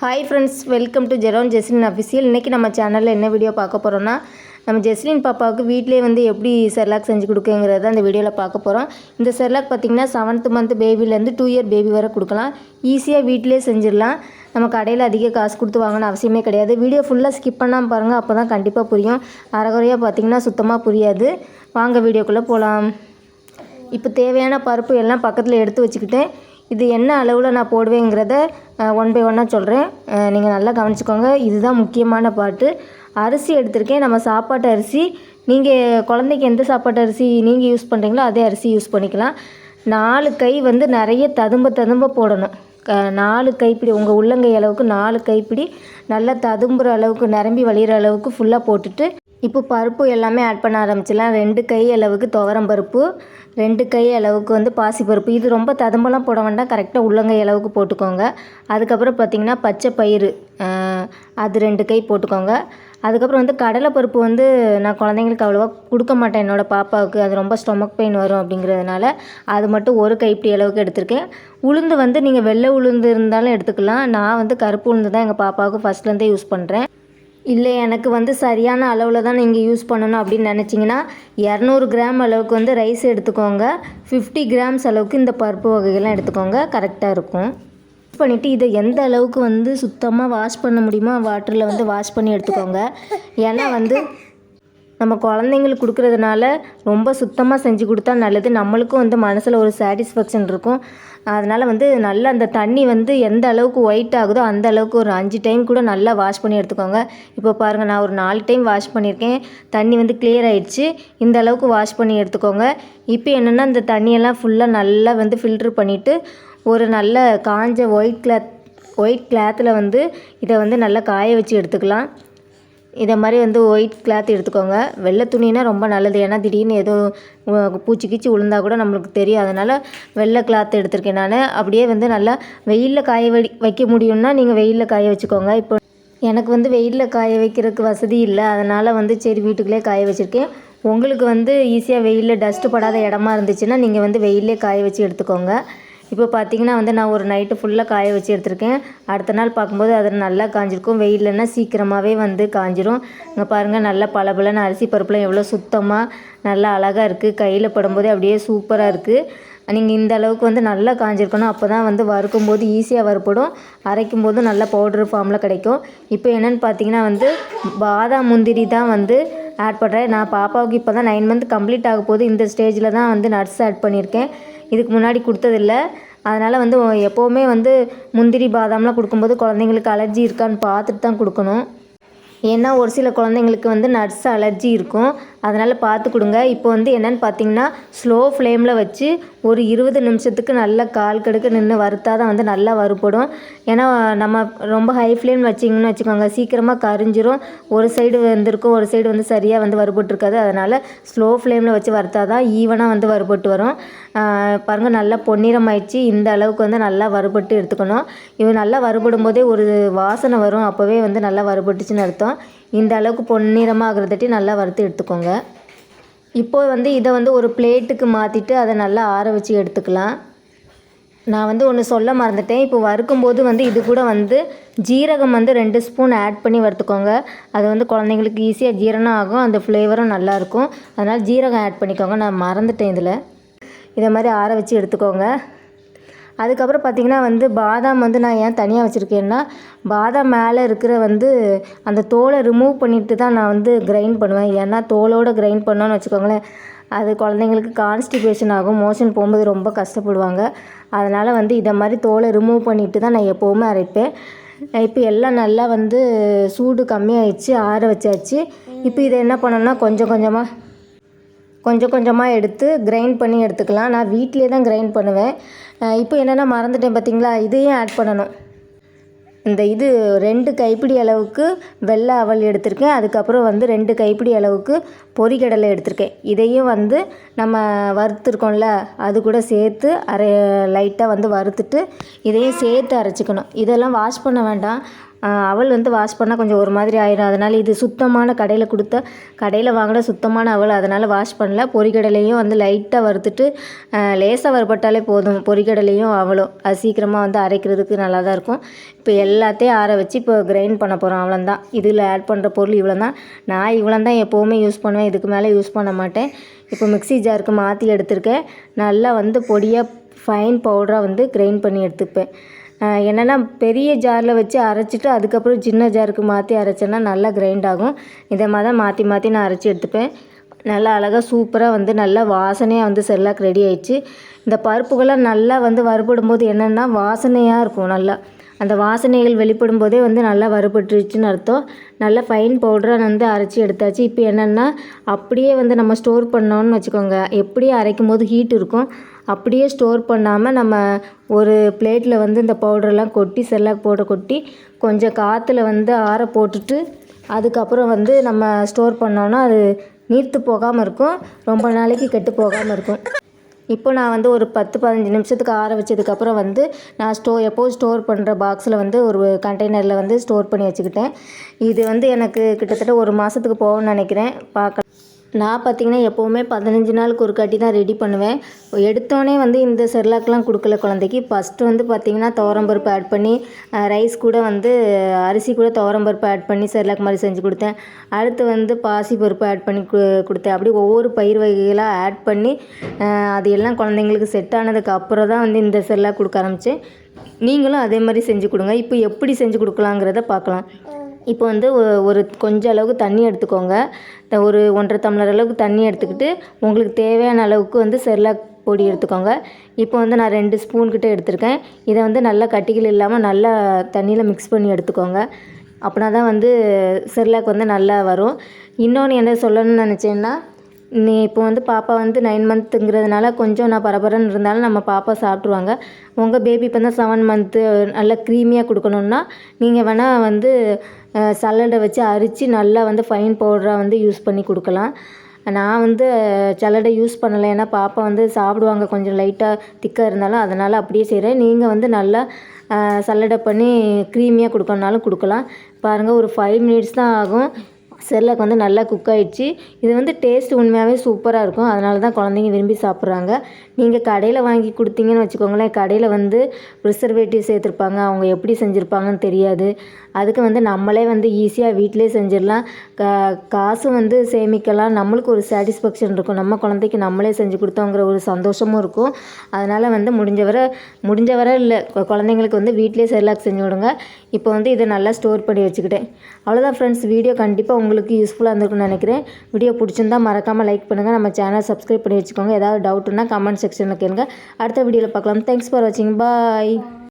Hi friends, welcome to Jeron Jesline official. இன்றைக்கி நம்ம சேனலில் என்ன வீடியோ பார்க்க போகிறோன்னா, நம்ம ஜெஸ்லின் பாப்பாவுக்கு வீட்டிலே வந்து எப்படி செர்லாக் செஞ்சு கொடுக்குங்கிறத அந்த வீடியோவில் பார்க்க போகிறோம். இந்த செர்லாக் பார்த்திங்கன்னா 7th மந்த் பேபிலேருந்து 2 இயர் பேபி வரை கொடுக்கலாம். ஈஸியாக வீட்டிலே செஞ்சிடலாம். நம்ம கடையில் அதிக காசு கொடுத்து வாங்கணும் அவசியமே கிடையாது. வீடியோ ஃபுல்லாக ஸ்கிப் பண்ணாமல் பாருங்கள், அப்போ தான் கண்டிப்பாக புரியும். அரைகுறையாக பார்த்திங்கன்னா சுத்தமாக புரியாது. வாங்க வீடியோக்குள்ளே போகலாம். இப்போ தேவையான பருப்பு எல்லாம் பக்கத்தில் எடுத்து வச்சுக்கிட்டேன். இது என்ன அளவில் நான் போடுவேங்கிறத 1 by 1 சொல்கிறேன். நீங்கள் நல்லா கவனிச்சுக்கோங்க. இதுதான் முக்கியமான பாட்டு. அரிசி எடுத்திருக்கேன். நம்ம சாப்பாட்டு அரிசி, நீங்கள் குழந்தைக்கு எந்த சாப்பாட்டு அரிசி நீங்கள் யூஸ் பண்ணுறீங்களோ அதே அரிசி யூஸ் பண்ணிக்கலாம். 4 கை வந்து நிறைய ததும்ப போடணும். 4 கைப்பிடி, உங்கள் உள்ளங்கை அளவுக்கு 4 கைப்பிடி நல்லா ததும்புற அளவுக்கு, நிரம்பி வழிகிற அளவுக்கு ஃபுல்லாக போட்டுட்டு, இப்போ பருப்பு எல்லாமே ஆட் பண்ண ஆரம்பிச்சிடலாம். 2 கை அளவுக்கு துவரம் பருப்பு, 2 கை அளவுக்கு வந்து பாசிப்பருப்பு. இது ரொம்ப ததும்பெல்லாம் போட வேண்டாம், கரெக்டாக உள்ளங்கை அளவுக்கு போட்டுக்கோங்க. அதுக்கப்புறம் பார்த்திங்கன்னா பச்சை பயிறு, அது 2 கை போட்டுக்கோங்க. அதுக்கப்புறம் வந்து கடலைப்பருப்பு வந்து நான் குழந்தைங்களுக்கு அவ்வளோவா கொடுக்க மாட்டேன் என்னோடய பாப்பாவுக்கு, அது ரொம்ப ஸ்டொமக் பெயின் வரும் அப்படிங்கிறதுனால அது மட்டும் 1 கைப்பிடி அளவுக்கு எடுத்திருக்கேன். உளுந்து வந்து நீங்கள் வெள்ளை உளுந்து இருந்தாலும் எடுத்துக்கலாம். நான் வந்து கருப்பு உளுந்து தான் எங்கள் பாப்பாவுக்கு ஃபஸ்ட்லேருந்தே யூஸ் பண்ணுறேன். இல்லை எனக்கு வந்து சரியான அளவில் தான் நீங்கள் யூஸ் பண்ணணும் அப்படின்னு நினச்சிங்கன்னா 200 கிராம் அளவுக்கு வந்து ரைஸ் எடுத்துக்கோங்க. 50 கிராம்ஸ் அளவுக்கு இந்த பருப்பு வகைகள்லாம் எடுத்துக்கோங்க, கரெக்டாக இருக்கும். பண்ணிவிட்டு இதை எந்த அளவுக்கு வந்து சுத்தமாக வாஷ் பண்ண முடியுமோ வாட்டரில் வந்து வாஷ் பண்ணி எடுத்துக்கோங்க. ஏன்னா வந்து நம்ம குழந்தைங்களுக்கு கொடுக்குறதுனால ரொம்ப சுத்தமாக செஞ்சு கொடுத்தா நல்லது. நம்மளுக்கும் வந்து மனசில் ஒரு சாட்டிஸ்ஃபேக்ஷன் இருக்கும். அதனால் வந்து நல்லா அந்த தண்ணி வந்து எந்த அளவுக்கு ஒயிட் ஆகுதோ அந்த அளவுக்கு ஒரு 5 டைம் கூட நல்லா வாஷ் பண்ணி எடுத்துக்கோங்க. இப்போ பாருங்கள், நான் ஒரு 4 டைம் வாஷ் பண்ணியிருக்கேன். தண்ணி வந்து கிளியர் ஆகிடுச்சு. இந்த அளவுக்கு வாஷ் பண்ணி எடுத்துக்கோங்க. இப்போ என்னென்னா இந்த தண்ணியெல்லாம் ஃபுல்லாக நல்லா வந்து ஃபில்ட்ரு பண்ணிவிட்டு ஒரு நல்ல காஞ்ச ஒயிட் கிளாத்தில் வந்து இதை வந்து நல்லா காய வச்சு எடுத்துக்கலாம். இதை மாதிரி வந்து ஒயிட் கிளாத் எடுத்துக்கோங்க. வெள்ளை துணினா ரொம்ப நல்லது. ஏன்னா திடீர்னு ஏதோ பூச்சி கீச்சி விழுந்தா கூட நம்மளுக்கு தெரியும். அதனால் வெள்ளை கிளாத் எடுத்திருக்கேன் நான். அப்படியே வந்து நல்லா வெயிலில் காய வைக்க முடியும்னா நீங்கள் வெயிலில் காய வச்சுக்கோங்க. இப்போ எனக்கு வந்து வெயிலில் காய வைக்கிறதுக்கு வசதி இல்லை, அதனால் வந்து சரி வீட்டுக்குள்ளே காய வச்சுருக்கேன். உங்களுக்கு வந்து ஈஸியாக வெயிலில் டஸ்ட்டு படாத இடமா இருந்துச்சுன்னா நீங்கள் வந்து வெயிலே காய வச்சு எடுத்துக்கோங்க. இப்போ பார்த்திங்கன்னா வந்து நான் ஒரு நைட்டு ஃபுல்லாக காய வச்சு எடுத்திருக்கேன். அடுத்த நாள் பார்க்கும்போது அது நல்லா காஞ்சிருக்கும். வெயிலன்னா சீக்கிரமாகவே வந்து காஞ்சிரும். இங்கே பாருங்கள், நல்லா பளபளன்னு அரிசி பருப்புலாம் எவ்வளோ சுத்தமாக நல்லா அழகாக இருக்குது. கையில் படும்போதே அப்படியே சூப்பராக இருக்குது. நீங்கள் இந்த அளவுக்கு வந்து நல்லா காஞ்சிருக்கணும். அப்போ தான் வந்து வறுக்கும்போது ஈஸியாக வறுப்படும், அரைக்கும் போது நல்லா பவுட்ரு ஃபார்மில் கிடைக்கும். இப்போ என்னென்னு பார்த்தீங்கன்னா வந்து பாதாம் முந்திரி தான் வந்து ஆட் பண்ணுறேன். நான் பாப்பாவுக்கு இப்போ தான் 9 மந்த் கம்ப்ளீட் ஆக போகுது. இந்த ஸ்டேஜில் தான் வந்து நட்ஸ் ஆட் பண்ணியிருக்கேன். இதுக்கு முன்னாடி கொடுத்ததில்லை. அதனால் வந்து எப்போவுமே வந்து முந்திரி பாதாம்லாம் கொடுக்கும்போது குழந்தைங்களுக்கு அலர்ஜி இருக்கான்னு பார்த்துட்டு தான் கொடுக்கணும். ஏன்னா ஒரு சில குழந்தைங்களுக்கு வந்து நட்ஸ் அலர்ஜி இருக்கும், அதனால் பார்த்து கொடுங்க. இப்போ வந்து என்னென்னு பார்த்தீங்கன்னா ஸ்லோ ஃப்ளேமில் வச்சு ஒரு 20 நிமிஷத்துக்கு நல்லா கால் கடுக்க நின்று வறுத்தா தான் வந்து நல்லா வறுப்படும். ஏன்னா நம்ம ரொம்ப ஹை ஃப்ளேம் வச்சிங்கன்னு வச்சுக்கோங்க, சீக்கிரமாக கரிஞ்சிரும். ஒரு சைடு வந்திருக்கும், ஒரு சைடு வந்து சரியாக வந்து வறுபட்டுருக்காது. அதனால் ஸ்லோ ஃப்ளேமில் வச்சு வறுத்தா தான் ஈவனாக வந்து வறுபட்டு வரும். பாருங்கள், நல்லா பொன்னிறம் ஆயிடுச்சு. இந்த அளவுக்கு வந்து நல்லா வறுபட்டு எடுத்துக்கணும். இது நல்லா வறுபடும் போதே ஒரு வாசனை வரும், அப்போவே வந்து நல்லா வறுபட்டுச்சுன்னு அர்த்தம். இந்த அளவுக்கு பொன்னிறமாக ஆகிறதட்டி நல்லா வறுத்து எடுத்துக்கோங்க. இப்போது வந்து இதை வந்து ஒரு பிளேட்டுக்கு மாற்றிட்டு அதை நல்லா ஆற வச்சு எடுத்துக்கலாம். நான் வந்து ஒன்று சொல்ல மறந்துட்டேன். இப்போ வறுக்கும்போது வந்து இது கூட வந்து ஜீரகம் வந்து 2 ஸ்பூன் ஆட் பண்ணி வறுத்துக்கோங்க. அது வந்து குழந்தைங்களுக்கு ஈஸியாக ஜீரணம் ஆகும், அந்த ஃப்ளேவரும் நல்லாயிருக்கும். அதனால் ஜீரகம் ஆட் பண்ணிக்கோங்க. நான் மறந்துட்டேன் இதில். இதை மாதிரி ஆற வச்சு எடுத்துக்கோங்க. அதுக்கப்புறம் பார்த்திங்கன்னா வந்து பாதாம் வந்து நான் ஏன் தனியாக வச்சுருக்கேன்னா, பாதாம் மேலே இருக்கிற வந்து அந்த தோலை ரிமூவ் பண்ணிவிட்டு தான் நான் வந்து கிரைண்ட் பண்ணுவேன். ஏன்னா தோலோடு கிரைண்ட் பண்ணோன்னு வச்சுக்கோங்களேன், அது குழந்தைங்களுக்கு கான்ஸ்டிபேஷன் ஆகும், மோஷன் போகும்போது ரொம்ப கஷ்டப்படுவாங்க. அதனால் வந்து இதை மாதிரி தோலை ரிமூவ் பண்ணிவிட்டு தான் நான் எப்போவுமே அரைப்பேன். இப்போ எல்லாம் நல்லா வந்து சூடு கம்மியாகிடுச்சு, ஆற வச்சாச்சு. இப்போ இதை என்ன பண்ணணும்னா கொஞ்சம் கொஞ்சமாக எடுத்து கிரைண்ட் பண்ணி எடுத்துக்கலாம். நான் வீட்டிலே தான் கிரைண்ட் பண்ணுவேன். இப்போ என்னென்னா மறந்துட்டேன் பார்த்தீங்களா, இதையும் ஆட் பண்ணணும். இது 2 கைப்பிடி அளவுக்கு வெள்ளை அவல் எடுத்திருக்கேன். அதுக்கப்புறம் வந்து 2 கைப்பிடி அளவுக்கு பொரிகடலை எடுத்திருக்கேன். இதையும் வந்து நம்ம வறுத்துருக்கோம்ல அது கூட சேர்த்து லைட்டாக வந்து வறுத்துட்டு இதையும் சேர்த்து அரைச்சிக்கணும். இதெல்லாம் வாஷ் பண்ண வேண்டாம். அவல் வந்து வாஷ் பண்ணால் கொஞ்சம் ஒரு மாதிரி ஆயிடும். அதனால் இது சுத்தமான கடையில் வாங்கின சுத்தமான அவல், அதனால் வாஷ் பண்ணல. பொரிகடலையும் வந்து லைட்டாக வறுத்துட்டு லேசாக வறுபட்டாலே போதும். பொரிகடலையும் அவலும் அது சீக்கிரமாக வந்து அரைக்கிறதுக்கு நல்லா தான் இருக்கும். இப்போ எல்லாத்தையும் ஆற வச்சு இப்போ கிரைண்ட் பண்ண போகிறோம். அவ்வளோதான். இதில் ஆட் பண்ணுற பொருள் இவ்வளோ தான். நான் இவ்வளோ தான் எப்போவுமே யூஸ் பண்ணுவேன். இதுக்கு மேலே யூஸ் பண்ண மாட்டேன். இப்போ மிக்ஸி ஜாருக்கு மாற்றி எடுத்திருக்கேன். நல்லா வந்து பொடியாக ஃபைன் பவுடராக வந்து கிரைண்ட் பண்ணி எடுத்துப்பேன். என்னென்னா பெரிய ஜாரில் வச்சு அரைச்சிட்டு அதுக்கப்புறம் சின்ன ஜாருக்கு மாற்றி அரைச்சேன்னா நல்லா கிரைண்ட் ஆகும். இதை மாதிரி தான் மாற்றி நான் அரைச்சி எடுத்துப்பேன். நல்லா அழகாக சூப்பராக வந்து நல்லா வாசனையாக வந்து செர்லாக் ரெடி ஆயிடுச்சு. இந்த பருப்புகள்லாம் நல்லா வந்து வறுபடும் போது என்னென்னா வாசனையாக இருக்கும். நல்லா அந்த வாசனைகள் வெளிப்படும் போதே வந்து நல்லா வறுபட்டுருச்சுன்னு அர்த்தம். நல்லா ஃபைன் பவுடராக வந்து அரைச்சி எடுத்தாச்சு. இப்போ என்னென்னா அப்படியே வந்து நம்ம ஸ்டோர் பண்ணோன்னு வச்சுக்கோங்க, எப்படியே அரைக்கும் போது ஹீட் இருக்கும். அப்படியே ஸ்டோர் பண்ணாமல் நம்ம ஒரு பிளேட்டில் வந்து இந்த பவுடரெல்லாம் கொட்டி செர்லாக் பவுடர் கொட்டி கொஞ்சம் காற்றுல வந்து ஆற போட்டுட்டு அதுக்கப்புறம் வந்து நம்ம ஸ்டோர் பண்ணோன்னா அது நீர்த்து போகாமல் இருக்கும். ரொம்ப நாளைக்கு கெட்டு போகாமல் இருக்கும். இப்போ நான் வந்து ஒரு 10-15 நிமிஷத்துக்கு ஆற வச்சதுக்கப்புறம் வந்து நான் எப்போது ஸ்டோர் பண்ணுற பாக்ஸில் வந்து ஒரு கண்டெய்னரில் வந்து ஸ்டோர் பண்ணி வச்சுக்கிட்டேன். இது வந்து எனக்கு கிட்டத்தட்ட ஒரு மாதத்துக்கு போகும்னு நினைக்கிறேன். பார்க்கலாம். நான் பார்த்திங்கன்னா எப்போவுமே 15 நாளுக்கு ஒரு காட்டி தான் ரெடி பண்ணுவேன். எடுத்தோடனே வந்து இந்த செர்லாக்லாம் கொடுக்கல குழந்தைக்கு. ஃபஸ்ட்டு வந்து பார்த்திங்கன்னா துவரம்பருப்பு ஆட் பண்ணி ரைஸ் கூட வந்து அரிசி கூட துவரம்பருப்பு ஆட் பண்ணி செர்லாக் மாதிரி செஞ்சு கொடுத்தேன். அடுத்து வந்து பாசி பருப்பு ஆட் பண்ணி கொடுத்தேன். அப்படி ஒவ்வொரு பயிர் வகைகளாக ஆட் பண்ணி அது எல்லாம் குழந்தைங்களுக்கு செட் ஆனதுக்கு அப்புறம் தான் வந்து இந்த செர்லாக் கொடுக்க ஆரம்பித்தேன். நீங்களும் அதே மாதிரி செஞ்சு கொடுங்க. இப்போ எப்படி செஞ்சு கொடுக்கலாங்கிறத பார்க்கலாம். இப்போ வந்து ஒரு கொஞ்சம் அளவுக்கு தண்ணி எடுத்துக்கோங்க. ஒரு 1.5 டம்ளர் அளவுக்கு தண்ணி எடுத்துக்கிட்டு உங்களுக்கு தேவையான அளவுக்கு வந்து செர்லாக் பொடி எடுத்துக்கோங்க. இப்போ வந்து நான் 2 ஸ்பூன் கிட்ட எடுத்திருக்கேன். இதை வந்து நல்லா கட்டிகள் இல்லாமல் நல்லா தண்ணியில் மிக்ஸ் பண்ணி எடுத்துக்கோங்க. அப்படின்னா தான் வந்து செர்லாக் வந்து நல்லா வரும். இன்னொன்று என்ன சொல்லணும்னு நினச்சேன்னா, இப்போ வந்து பாப்பா வந்து 9 மந்த்துங்கிறதுனால கொஞ்சம் நான் பரபரன்னு இருந்தாலும் நம்ம பாப்பா சாப்பிட்ருவாங்க. உங்கள் பேபி இப்போ தான் 7 மந்த்து நல்லா க்ரீமியாக கொடுக்கணுன்னா நீங்கள் வேணால் வந்து சல்லடை வச்சு அரித்து நல்லா வந்து ஃபைன் பவுடராக வந்து யூஸ் பண்ணி கொடுக்கலாம். நான் வந்து சல்லடை யூஸ் பண்ணலை. ஏன்னா பாப்பா வந்து சாப்பிடுவாங்க கொஞ்சம் லைட்டாக திக்காக இருந்தாலும், அதனால் அப்படியே செய்கிறேன். நீங்கள் வந்து நல்லா சல்லடை பண்ணி க்ரீமியாக கொடுக்கணுனாலும் கொடுக்கலாம். பாருங்கள், ஒரு 5 மினிட்ஸ் தான் ஆகும். செர்லாக் வந்து நல்லா குக் ஆகிடுச்சு. இது வந்து டேஸ்ட் உண்மையாகவே சூப்பராக இருக்கும். அதனால தான் குழந்தைங்க விரும்பி சாப்பிட்றாங்க. நீங்கள் கடையில் வாங்கி கொடுத்தீங்கன்னு வச்சுக்கோங்களேன், கடையில் வந்து ப்ரிசர்வேட்டிவ் சேர்த்துருப்பாங்க. அவங்க எப்படி செஞ்சுருப்பாங்கன்னு தெரியாது. அதுக்கு வந்து நம்மளே வந்து ஈஸியாக வீட்டிலே செஞ்சிடலாம். காசும் வந்து சேமிக்கலாம். நம்மளுக்கு ஒரு சாட்டிஸ்ஃபேக்ஷன் இருக்கும். நம்ம குழந்தைக்கு நம்மளே செஞ்சு கொடுத்தோங்கிற ஒரு சந்தோஷமும் இருக்கும். அதனால் வந்து முடிஞ்ச வரை இல்லை, குழந்தைங்களுக்கு வந்து வீட்டிலே செர்லாக் செஞ்சு விடுங்க. இப்போ வந்து இதை நல்லா ஸ்டோர் பண்ணி வச்சுக்கிட்டேன். அவ்வளோதான் ஃப்ரெண்ட்ஸ். வீடியோ கண்டிப்பாக உங்களுக்கு யூஸ்ஃபுல்லாக இருந்திருக்குன்னு நினைக்கிறேன். வீடியோ பிடிச்சிருந்தா மறக்காமல் லைக் பண்ணுங்கள். நம்ம சேனல் சப்ஸ்கிரைப் பண்ணி வச்சுக்கோங்க. ஏதாவது டவுட்னா கமெண்ட் செக்ஷனில் கேளுங்க. அடுத்த வீடியோவில் பார்க்கலாம். தேங்க்ஸ் ஃபார் வாட்சிங். பாய்.